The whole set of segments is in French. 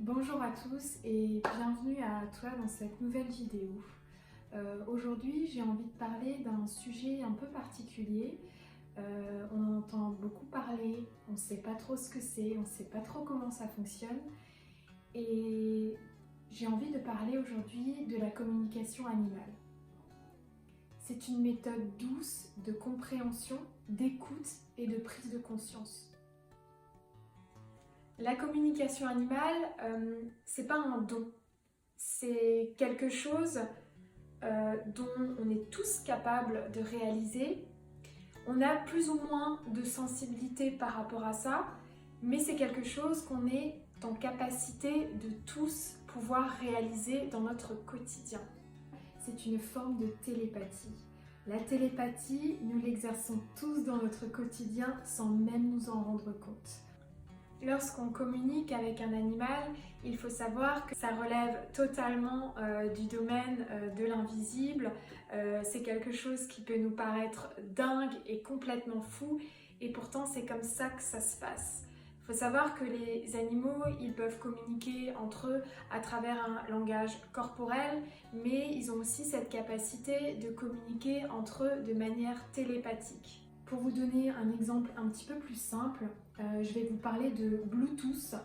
Bonjour à tous et bienvenue à toi dans cette nouvelle vidéo. Aujourd'hui, j'ai envie de parler d'un sujet un peu particulier. On entend beaucoup parler, on ne sait pas trop ce que c'est, on ne sait pas trop comment ça fonctionne. Et j'ai envie de parler aujourd'hui de la communication animale. C'est une méthode douce de compréhension, d'écoute et de prise de conscience. La communication animale, c'est pas un don, c'est quelque chose dont on est tous capables de réaliser. On a plus ou moins de sensibilité par rapport à ça, mais c'est quelque chose qu'on est en capacité de tous pouvoir réaliser dans notre quotidien. C'est une forme de télépathie. La télépathie, nous l'exerçons tous dans notre quotidien sans même nous en rendre compte. Lorsqu'on communique avec un animal, il faut savoir que ça relève totalement du domaine de l'invisible. C'est quelque chose qui peut nous paraître dingue et complètement fou, et pourtant c'est comme ça que ça se passe. Il faut savoir que les animaux, ils peuvent communiquer entre eux à travers un langage corporel, mais ils ont aussi cette capacité de communiquer entre eux de manière télépathique. Pour vous donner un exemple un petit peu plus simple, je vais vous parler de Bluetooth.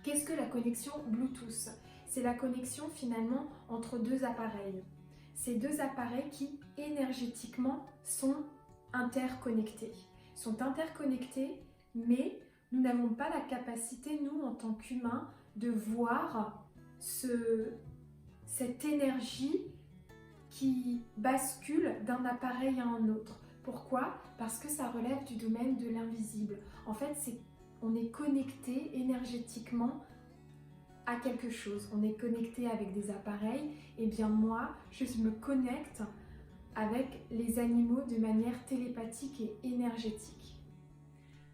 Qu'est-ce que la connexion Bluetooth? C'est la connexion finalement entre deux appareils. Ces deux appareils qui énergétiquement sont interconnectés. Mais nous n'avons pas la capacité, nous en tant qu'humains, de voir cette énergie qui bascule d'un appareil à un autre. Pourquoi? Parce que ça relève du domaine de l'invisible. En fait, on est connecté énergétiquement à quelque chose. On est connecté avec des appareils. Et bien moi, je me connecte avec les animaux de manière télépathique et énergétique.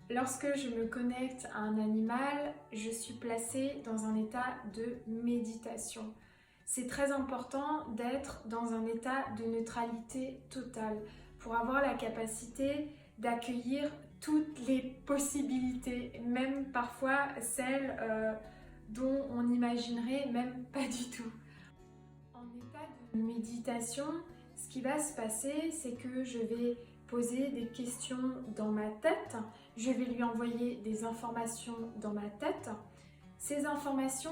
Lorsque je me connecte à un animal, je suis placée dans un état de méditation. C'est très important d'être dans un état de neutralité totale pour avoir la capacité d'accueillir toutes les possibilités, même parfois celles dont on n'imaginerait même pas du tout. En état de méditation, ce qui va se passer, c'est que je vais poser des questions dans ma tête, je vais lui envoyer des informations dans ma tête. Ces informations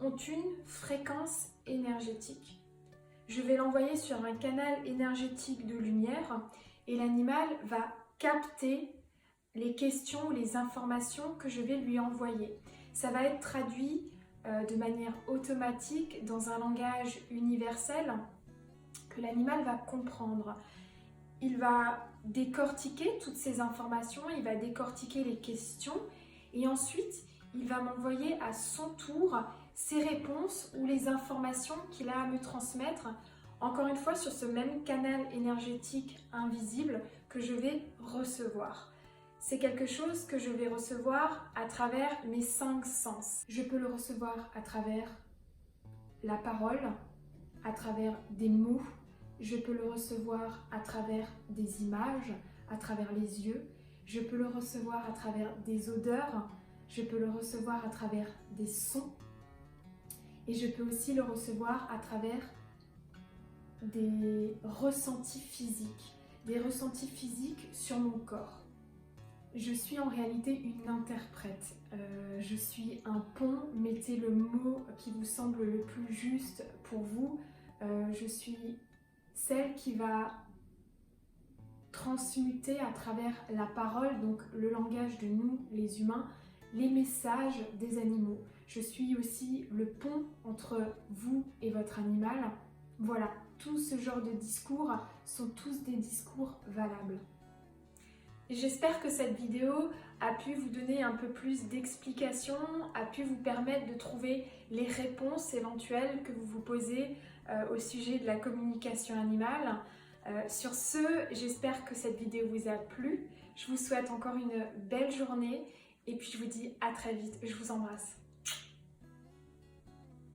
ont une fréquence énergétique. Je vais l'envoyer sur un canal énergétique de lumière et l'animal va capter les questions, les informations que je vais lui envoyer. Ça va être traduit de manière automatique dans un langage universel que l'animal va comprendre. Il va décortiquer toutes ces informations, il va décortiquer les questions et ensuite il va m'envoyer à son tour ses réponses ou les informations qu'il a à me transmettre, encore une fois sur ce même canal énergétique invisible que je vais recevoir. C'est quelque chose que je vais recevoir à travers mes 5 sens. Je peux le recevoir à travers la parole, à travers des mots, je peux le recevoir à travers des images, à travers les yeux, je peux le recevoir à travers des odeurs, je peux le recevoir à travers des sons et je peux aussi le recevoir à travers des ressentis physiques sur mon corps. Je suis en réalité une interprète, je suis un pont, mettez le mot qui vous semble le plus juste pour vous, je suis celle qui va transmuter à travers la parole, donc le langage de nous, les humains, les messages des animaux. Je suis aussi le pont entre vous et votre animal. Voilà, tout ce genre de discours sont tous des discours valables. J'espère que cette vidéo a pu vous donner un peu plus d'explications, a pu vous permettre de trouver les réponses éventuelles que vous vous posez au sujet de la communication animale. Sur ce, j'espère que cette vidéo vous a plu. Je vous souhaite encore une belle journée et puis je vous dis à très vite. Je vous embrasse.